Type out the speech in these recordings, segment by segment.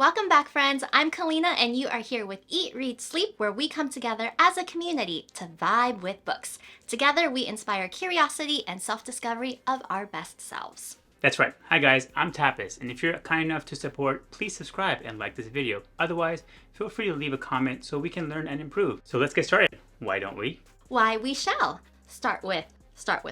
Welcome back, friends. I'm Kalina, and you are here with Eat, Read, Sleep, where we come together as a community to vibe with books. Together, we inspire curiosity and self-discovery of our best selves. That's right. Hi guys, I'm Tapas, and if you're kind enough to support, please subscribe and like this video. Otherwise, feel free to leave a comment so we can learn and improve. So let's get started. Why don't we? Why we shall. Start with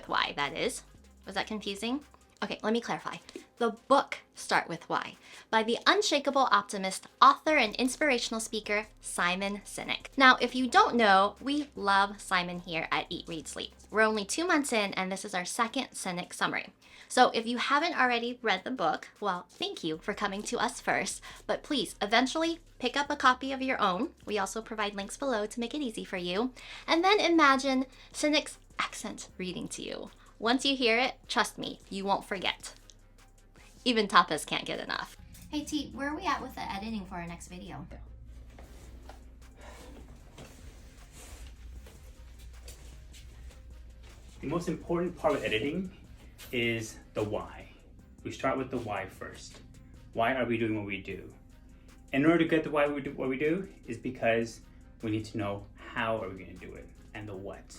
why, that is. Was that confusing? Okay, let me clarify. The book Start With Why by the unshakable optimist, author, and inspirational speaker, Simon Sinek. Now, if you don't know, we love Simon here at Eat, Read, Sleep. We're only 2 months in, and this is our second Sinek summary. So if you haven't already read the book, well, thank you for coming to us first, but please, eventually, pick up a copy of your own. We also provide links below to make it easy for you. And then imagine Sinek's accent reading to you. Once you hear it, trust me, you won't forget. Even Tapas can't get enough. Hey T, where are we at with the editing for our next video? The most important part of editing is the why. We start with the why first. Why are we doing what we do? In order to get the why we do what we do is because we need to know how are we going to do it and the what.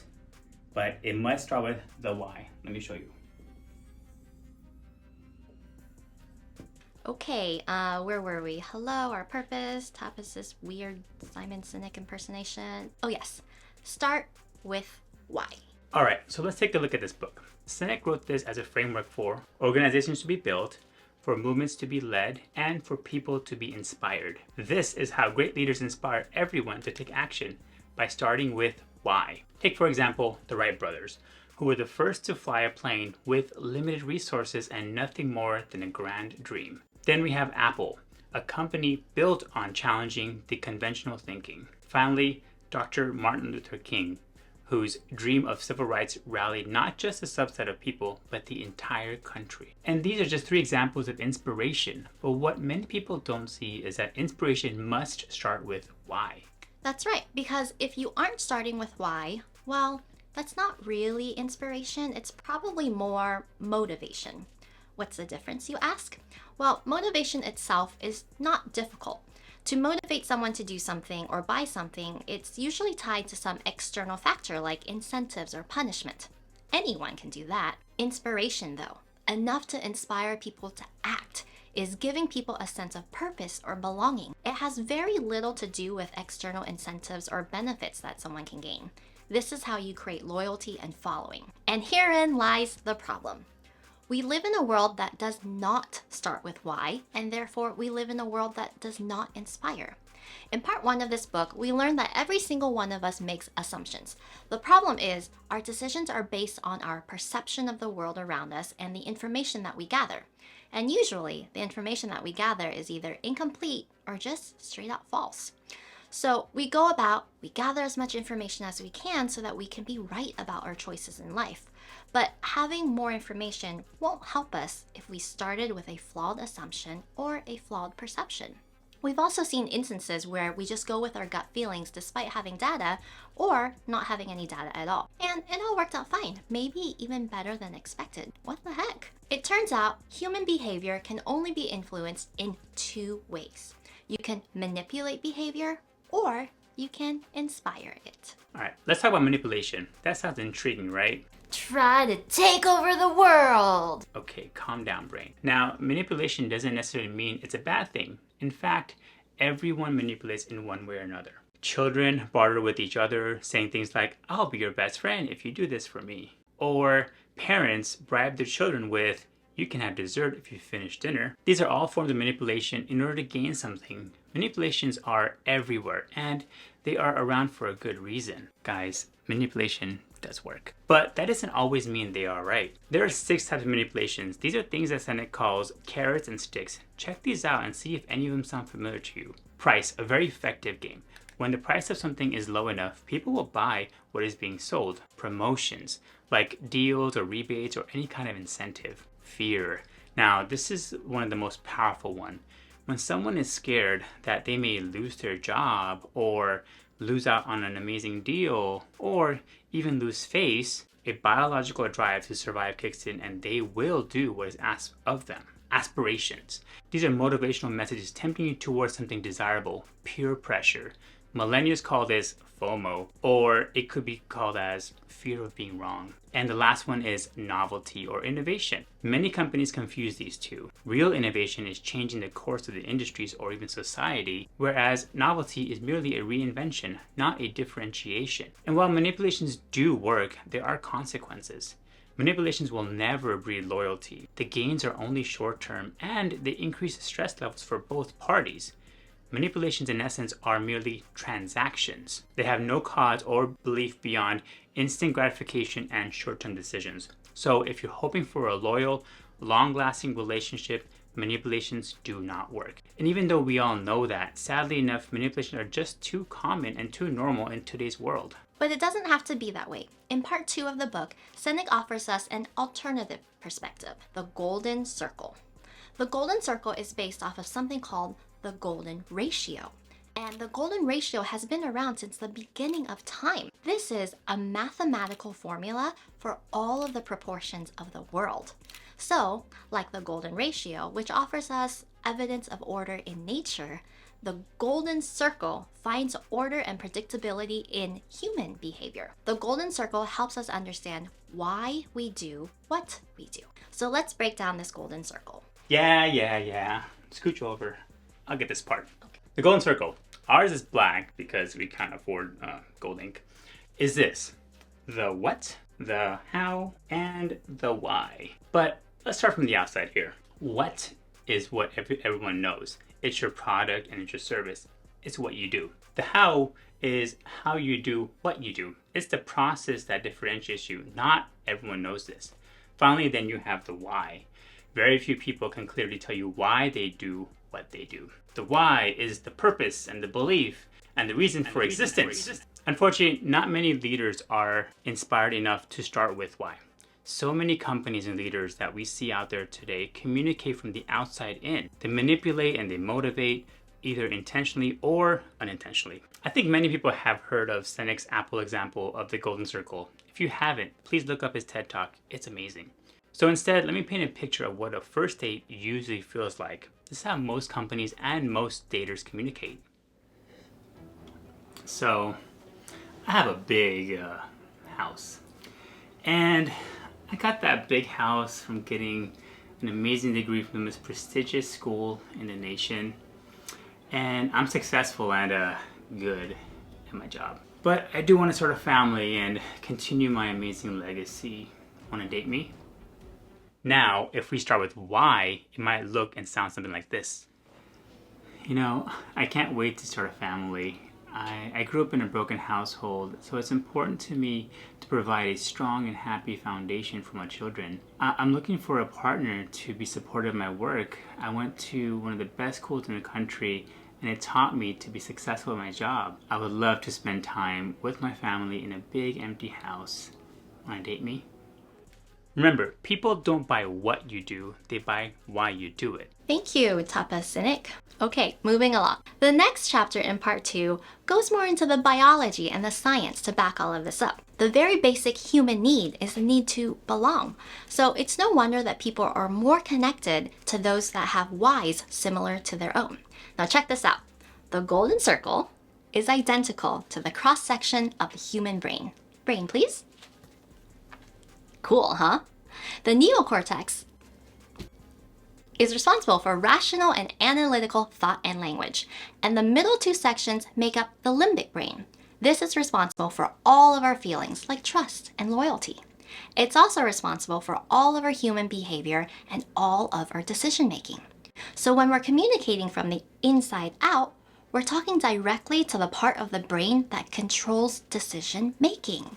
But it must start with the why. Let me show you. Okay, where were we? Hello, our purpose, Tapas' weird Simon Sinek impersonation. Oh yes, start with why. All right, so let's take a look at this book. Sinek wrote this as a framework for organizations to be built, for movements to be led, and for people to be inspired. This is how great leaders inspire everyone to take action by starting with why. Take, for example, the Wright brothers, who were the first to fly a plane with limited resources and nothing more than a grand dream. Then we have Apple, a company built on challenging the conventional thinking. Finally, Dr. Martin Luther King, whose dream of civil rights rallied not just a subset of people, but the entire country. And these are just 3 examples of inspiration, but what many people don't see is that inspiration must start with why. That's right, because if you aren't starting with why, well, that's not really inspiration, it's probably more motivation. What's the difference, you ask? Well, motivation itself is not difficult. To motivate someone to do something or buy something, it's usually tied to some external factor like incentives or punishment. Anyone can do that. Inspiration, though, enough to inspire people to act, is giving people a sense of purpose or belonging. It has very little to do with external incentives or benefits that someone can gain. This is how you create loyalty and following. And herein lies the problem. We live in a world that does not start with why, and therefore we live in a world that does not inspire. In part 1 of this book, we learned that every single one of us makes assumptions. The problem is, our decisions are based on our perception of the world around us and the information that we gather. And usually, the information that we gather is either incomplete or just straight out false. So we gather as much information as we can so that we can be right about our choices in life. But having more information won't help us if we started with a flawed assumption or a flawed perception. We've also seen instances where we just go with our gut feelings despite having data or not having any data at all. And it all worked out fine, maybe even better than expected. What the heck? It turns out human behavior can only be influenced in 2 ways. You can manipulate behavior or you can inspire it. All right, let's talk about manipulation. That sounds intriguing, right? Try to take over the world. Okay, calm down, brain. Now, manipulation doesn't necessarily mean it's a bad thing. In fact, everyone manipulates in one way or another. Children barter with each other, saying things like, "I'll be your best friend if you do this for me." Or parents bribe their children with, "You can have dessert if you finish dinner." These are all forms of manipulation in order to gain something. Manipulations are everywhere, and they are around for a good reason. Guys, manipulation does work. But that doesn't always mean they are right. There are 6 types of manipulations. These are things that Sinek calls carrots and sticks. Check these out and see if any of them sound familiar to you. Price, a very effective game. When the price of something is low enough, people will buy what is being sold. Promotions, like deals or rebates or any kind of incentive. Fear. Now, this is one of the most powerful ones. When someone is scared that they may lose their job or lose out on an amazing deal or even lose face, a biological drive to survive kicks in and they will do what is asked of them. aspirations. These are motivational messages tempting you towards something desirable, peer pressure. Millennials call this FOMO, or it could be called as fear of being wrong. And the last one is novelty or innovation. Many companies confuse these two. Real innovation is changing the course of the industries or even society, whereas novelty is merely a reinvention, not a differentiation. And while manipulations do work, there are consequences. Manipulations will never breed loyalty. The gains are only short-term, and they increase the stress levels for both parties. Manipulations, in essence, are merely transactions. They have no cause or belief beyond instant gratification and short-term decisions. So if you're hoping for a loyal, long-lasting relationship, manipulations do not work. And even though we all know that, sadly enough, manipulations are just too common and too normal in today's world. But it doesn't have to be that way. In part 2 of the book, Sinek offers us an alternative perspective, the golden circle. The golden circle is based off of something called the golden ratio. And the golden ratio has been around since the beginning of time. This is a mathematical formula for all of the proportions of the world. So, like the golden ratio, which offers us evidence of order in nature, the golden circle finds order and predictability in human behavior. The golden circle helps us understand why we do what we do. So let's break down this golden circle. Yeah. Scooch over. I'll get this part. Okay. The golden circle. Ours is black because we can't afford gold ink. Is this the what, the how, and the why. But let's start from the outside here. What is what everyone knows. It's your product and it's your service. It's what you do. The how is how you do what you do. It's the process that differentiates you. Not everyone knows this. Finally, then you have the why. Very few people can clearly tell you why they do what they do. The why is the purpose and the belief and the reason for existence. Unfortunately, not many leaders are inspired enough to start with why. So many companies and leaders that we see out there today communicate from the outside in. They manipulate and they motivate, either intentionally or unintentionally. I think many people have heard of Sinek's Apple example of the golden circle. If you haven't, please look up his TED Talk. It's amazing. So instead, let me paint a picture of what a first date usually feels like. This is how most companies and most daters communicate. So, I have a big house. And I got that big house from getting an amazing degree from the most prestigious school in the nation. And I'm successful and good at my job. But I do want to start a family and continue my amazing legacy. Want to date me? Now, if we start with why, it might look and sound something like this. You know, I can't wait to start a family. I grew up in a broken household, so it's important to me to provide a strong and happy foundation for my children. I'm looking for a partner to be supportive of my work. I went to one of the best schools in the country, and it taught me to be successful at my job. I would love to spend time with my family in a big empty house. Want to date me? Remember, people don't buy what you do, they buy why you do it. Thank you, Tapas Sinek. Okay, moving along. The next chapter in part 2 goes more into the biology and the science to back all of this up. The very basic human need is the need to belong. So it's no wonder that people are more connected to those that have whys similar to their own. Now check this out. The golden circle is identical to the cross-section of the human brain. Brain, please. Cool, huh? The neocortex is responsible for rational and analytical thought and language, and the middle two sections make up the limbic brain. This is responsible for all of our feelings, like trust and loyalty. It's also responsible for all of our human behavior and all of our decision making. So when we're communicating from the inside out, we're talking directly to the part of the brain that controls decision making.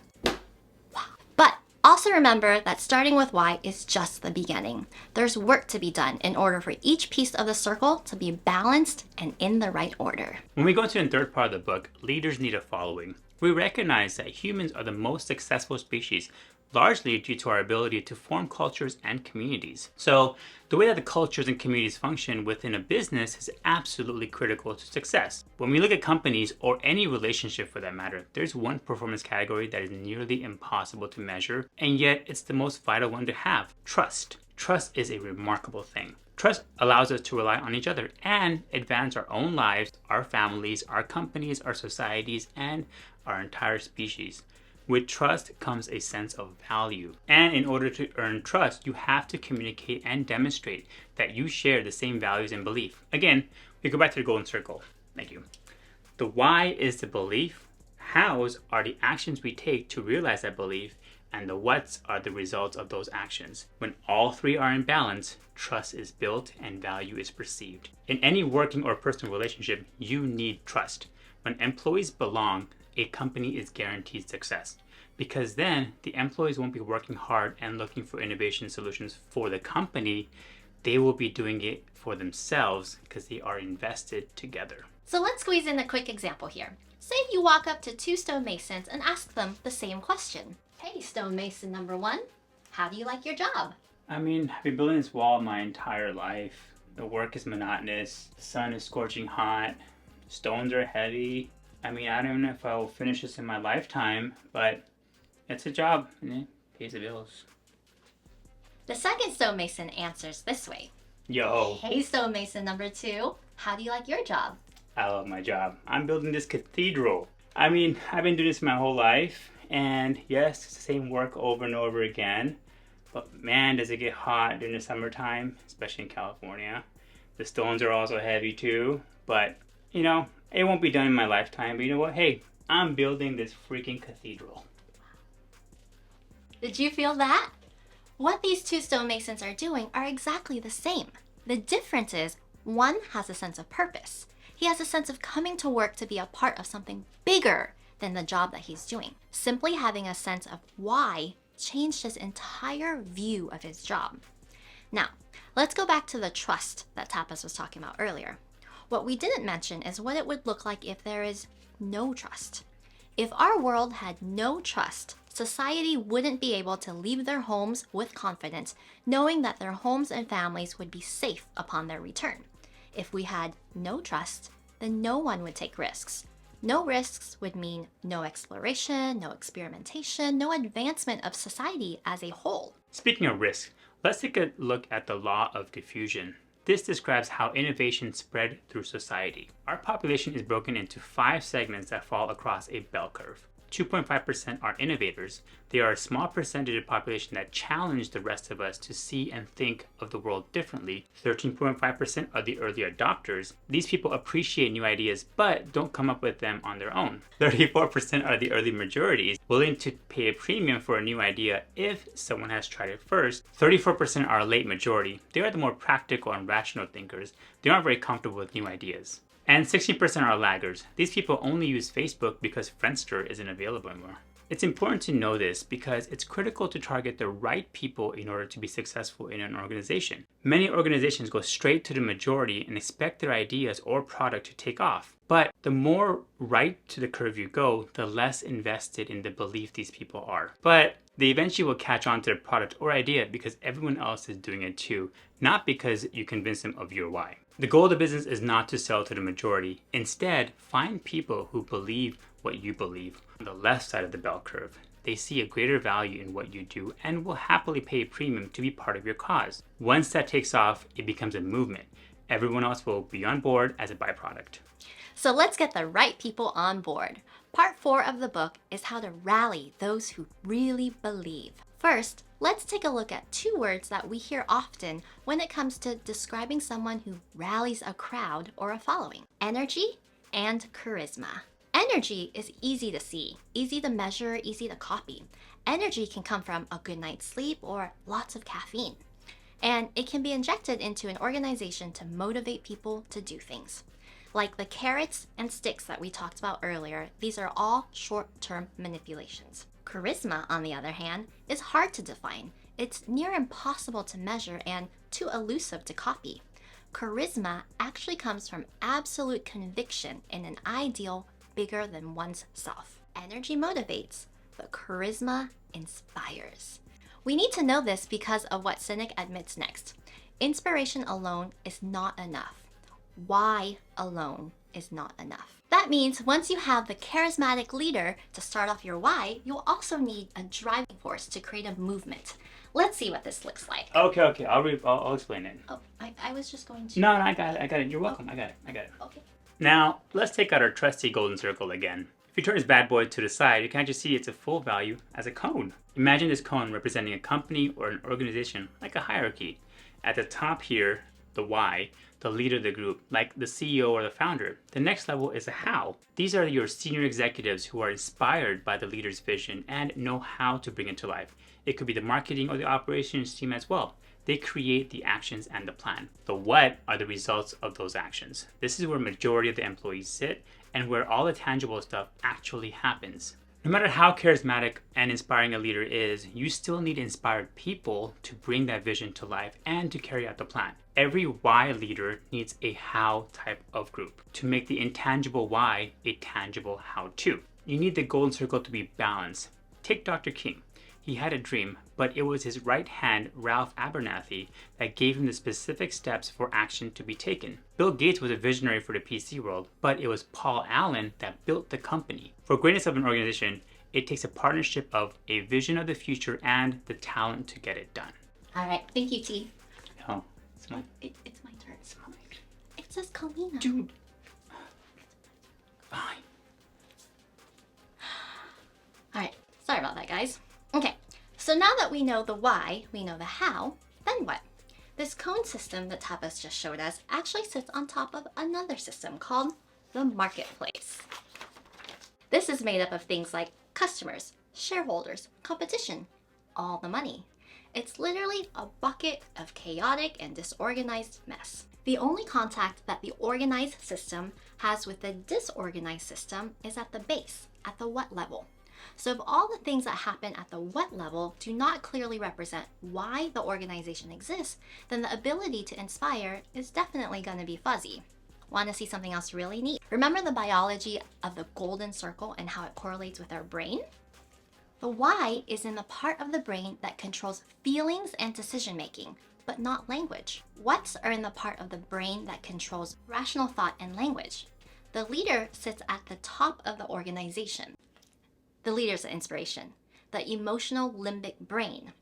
But also remember that starting with why is just the beginning. There's work to be done in order for each piece of the circle to be balanced and in the right order. When we go to the third part of the book, leaders need a following. We recognize that humans are the most successful species, largely due to our ability to form cultures and communities. So the way that the cultures and communities function within a business is absolutely critical to success. When we look at companies, or any relationship for that matter, there's one performance category that is nearly impossible to measure, and yet it's the most vital one to have: trust. Trust is a remarkable thing. Trust allows us to rely on each other and advance our own lives, our families, our companies, our societies, and our entire species. With trust comes a sense of value. And in order to earn trust, you have to communicate and demonstrate that you share the same values and belief. Again, we go back to the golden circle. Thank you. The why is the belief, hows are the actions we take to realize that belief, and the whats are the results of those actions. When all three are in balance, trust is built and value is perceived. In any working or personal relationship, you need trust. When employees belong, a company is guaranteed success, because then the employees won't be working hard and looking for innovation solutions for the company. They will be doing it for themselves because they are invested together. So let's squeeze in a quick example here. Say you walk up to two stonemasons and ask them the same question. Hey, stonemason number one, how do you like your job? I've been building this wall my entire life. The work is monotonous, the sun is scorching hot, stones are heavy. I don't know if I will finish this in my lifetime, but it's a job and it pays the bills. The second stonemason answers this way. Yo. Hey, stonemason number two, how do you like your job? I love my job. I'm building this cathedral. I've been doing this my whole life, and yes, it's the same work over and over again, but man, does it get hot during the summertime, especially in California. The stones are also heavy too, but it won't be done in my lifetime, but you know what? Hey, I'm building this freaking cathedral. Did you feel that? What these two stonemasons are doing are exactly the same. The difference is one has a sense of purpose. He has a sense of coming to work to be a part of something bigger than the job that he's doing. Simply having a sense of why changed his entire view of his job. Now, let's go back to the trust that Tapas was talking about earlier. What we didn't mention is what it would look like if there is no trust. If our world had no trust, society wouldn't be able to leave their homes with confidence, knowing that their homes and families would be safe upon their return. If we had no trust, then no one would take risks. No risks would mean no exploration, no experimentation, no advancement of society as a whole. Speaking of risk, let's take a look at the law of diffusion. This describes how innovation spread through society. Our population is broken into 5 segments that fall across a bell curve. 2.5% are innovators. They are a small percentage of the population that challenge the rest of us to see and think of the world differently. 13.5% are the early adopters. These people appreciate new ideas but don't come up with them on their own. 34% are the early majorities, willing to pay a premium for a new idea if someone has tried it first. 34% are a late majority. They are the more practical and rational thinkers. They aren't very comfortable with new ideas. And 60% are laggers. These people only use Facebook because Friendster isn't available anymore. It's important to know this because it's critical to target the right people in order to be successful in an organization. Many organizations go straight to the majority and expect their ideas or product to take off. But the more right to the curve you go, the less invested in the belief these people are. But they eventually will catch on to the product or idea because everyone else is doing it too, not because you convince them of your why. The goal of the business is not to sell to the majority. Instead, find people who believe what you believe. On the left side of the bell curve, they see a greater value in what you do and will happily pay a premium to be part of your cause. Once that takes off, it becomes a movement. Everyone else will be on board as a byproduct. So let's get the right people on board. Part 4 of the book is how to rally those who really believe. First, let's take a look at 2 words that we hear often when it comes to describing someone who rallies a crowd or a following: energy and charisma. Energy is easy to see, easy to measure, easy to copy. Energy can come from a good night's sleep or lots of caffeine. And it can be injected into an organization to motivate people to do things. Like the carrots and sticks that we talked about earlier, these are all short-term manipulations. Charisma, on the other hand, is hard to define. It's near impossible to measure and too elusive to copy. Charisma actually comes from absolute conviction in an ideal bigger than one's self. Energy motivates, but charisma inspires. We need to know this because of what Sinek admits next. Inspiration alone is not enough. Why alone is not enough. That means once you have the charismatic leader to start off your why, you'll also need a driving force to create a movement. let's see what this looks like. Okay. I'll explain it. Oh, I was just going to. No, I got it. You're welcome. I got it. Okay. Now, let's take out our trusty golden circle again. If you turn this bad boy to the side, you can actually see its full value as a cone. Imagine this cone representing a company or an organization, like a hierarchy. At the top here, the why, the leader of the group, like the CEO or the founder. The next level is a how. These are your senior executives who are inspired by the leader's vision and know how to bring it to life. It could be the marketing or the operations team as well. They create the actions and the plan. The what are the results of those actions. This is where majority of the employees sit and where all the tangible stuff actually happens. No matter how charismatic and inspiring a leader is, you still need inspired people to bring that vision to life and to carry out the plan. Every why leader needs a how type of group to make the intangible why a tangible how too. You need the golden circle to be balanced. Take Dr. King. He had a dream, but it was his right hand, Ralph Abernathy, that gave him the specific steps for action to be taken. Bill Gates was a visionary for the PC world, but it was Paul Allen that built the company. For greatness of an organization, it takes a partnership of a vision of the future and the talent to get it done. All right. Thank you, T. Oh, it's my It's my turn. it's mine. It says Kalina. Dude. Fine. All right. Sorry about that, guys. Okay. So now that we know the why, we know the how, then what? This cone system that Tapas just showed us actually sits on top of another system called the marketplace. This is made up of things like customers, shareholders, competition, all the money. It's literally a bucket of chaotic and disorganized mess. The only contact that the organized system has with the disorganized system is at the base, at the what level. So if all the things that happen at the what level do not clearly represent why the organization exists, then the ability to inspire is definitely going to be fuzzy. Want to see something else really neat? Remember the biology of the golden circle and how it correlates with our brain? The why is in the part of the brain that controls feelings and decision making, but not language. Whats are in the part of the brain that controls rational thought and language. The leader sits at the top of the organization. The leader's the inspiration, the emotional limbic brain.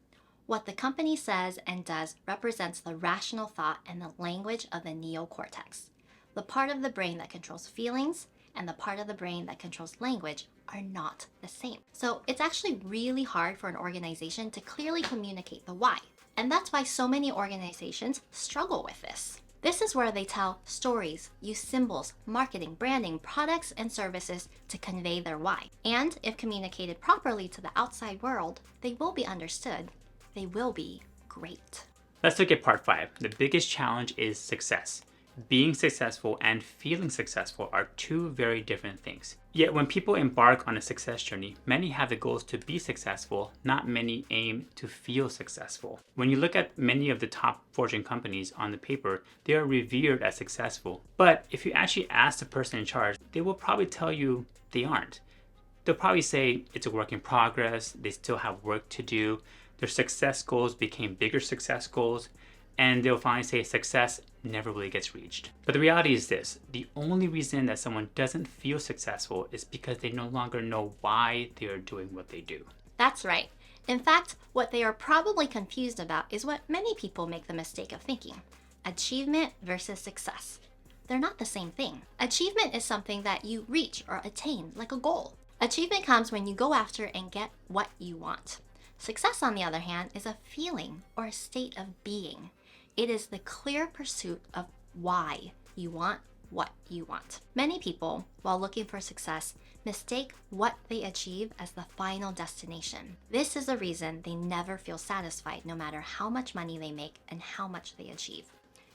What the company says and does represents the rational thought and the language of the neocortex. The part of the brain that controls feelings and the part of the brain that controls language are not the same. So it's actually really hard for an organization to clearly communicate the why. And that's why so many organizations struggle with this. This is where they tell stories, use symbols, marketing, branding, products, and services to convey their why. And if communicated properly to the outside world, they will be understood. They will be great. Let's look at part 5. The biggest challenge is success. Being successful and feeling successful are two very different things. Yet when people embark on a success journey, many have the goals to be successful, not many aim to feel successful. When you look at many of the top Fortune companies on the paper, they are revered as successful. But if you actually ask the person in charge, they will probably tell you they aren't. They'll probably say it's a work in progress, they still have work to do, their success goals became bigger success goals, and they'll finally say success never really gets reached. But the reality is this: the only reason that someone doesn't feel successful is because they no longer know why they are doing what they do. That's right. In fact, what they are probably confused about is what many people make the mistake of thinking: achievement versus success. They're not the same thing. Achievement is something that you reach or attain, like a goal. Achievement comes when you go after and get what you want. Success, on the other hand, is a feeling or a state of being. It is the clear pursuit of why you want what you want. Many people, while looking for success, mistake what they achieve as the final destination. This is the reason they never feel satisfied no matter how much money they make and how much they achieve.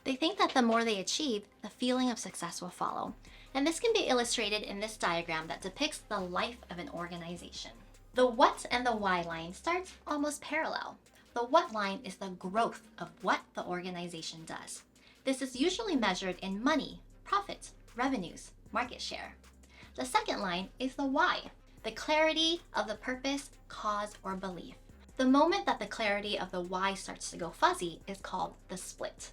They think that the more they achieve, the feeling of success will follow. And this can be illustrated in this diagram that depicts the life of an organization. The what and the why line starts almost parallel. The what line is the growth of what the organization does. This is usually measured in money, profits, revenues, market share. The second line is the why, the clarity of the purpose, cause, or belief. The moment that the clarity of the why starts to go fuzzy is called the split.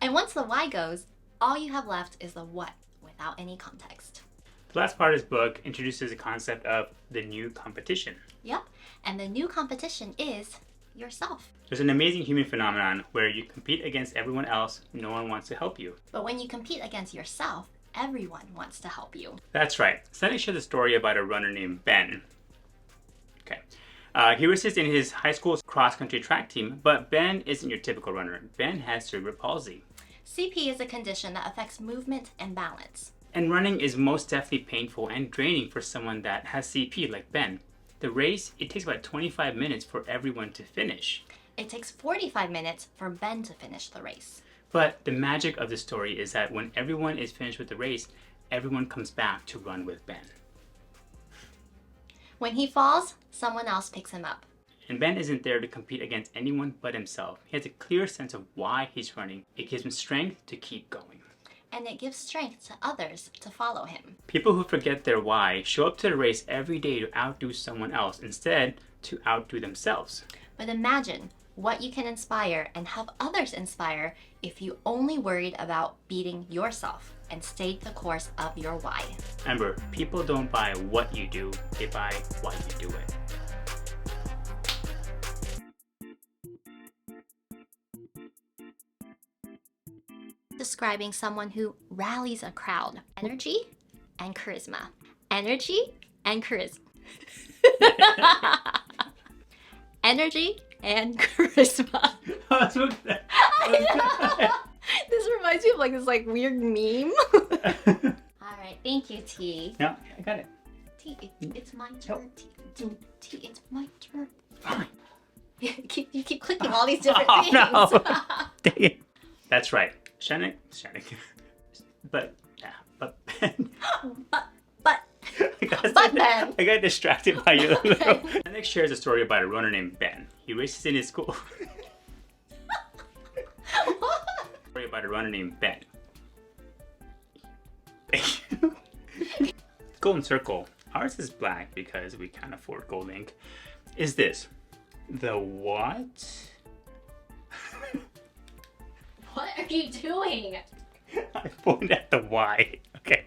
And once the why goes, all you have left is the what without any context. The last part of this book introduces the concept of the new competition. Yep, and the new competition is yourself. There's an amazing human phenomenon where you compete against everyone else, no one wants to help you. But when you compete against yourself, everyone wants to help you. That's right. Sinek shares a story about a runner named Ben. Okay. He races in his high school's cross-country track team, but Ben isn't your typical runner. Ben has cerebral palsy. CP is a condition that affects movement and balance. And running is most definitely painful and draining for someone that has CP like Ben. The race, it takes about 25 minutes for everyone to finish. It takes 45 minutes for Ben to finish the race. But the magic of the story is that when everyone is finished with the race, everyone comes back to run with Ben. When he falls, someone else picks him up. And Ben isn't there to compete against anyone but himself. He has a clear sense of why he's running. It gives him strength to keep going. And it gives strength to others to follow him. People who forget their why show up to the race every day to outdo someone else instead to outdo themselves. But imagine what you can inspire and have others inspire if you only worried about beating yourself and stayed the course of your why. Remember, people don't buy what you do, they buy why you do it. Describing someone who rallies a crowd. Energy and charisma. Energy and charisma. Energy and charisma. This reminds me of like this weird meme. Alright, thank you, T. No, I got it. T, it's my turn. T, it's my turn. Fine. You keep clicking all these different things. No. Dang it. That's right. Sinek. But Ben. But Ben. I got distracted by you. Okay. Sinek shares a story about a runner named Ben. He races in his school. Story about a runner named Ben. Thank you. Golden circle. Ours is black because we can't afford gold ink. Is this the what? What are you doing? I pointed at the Y. Okay.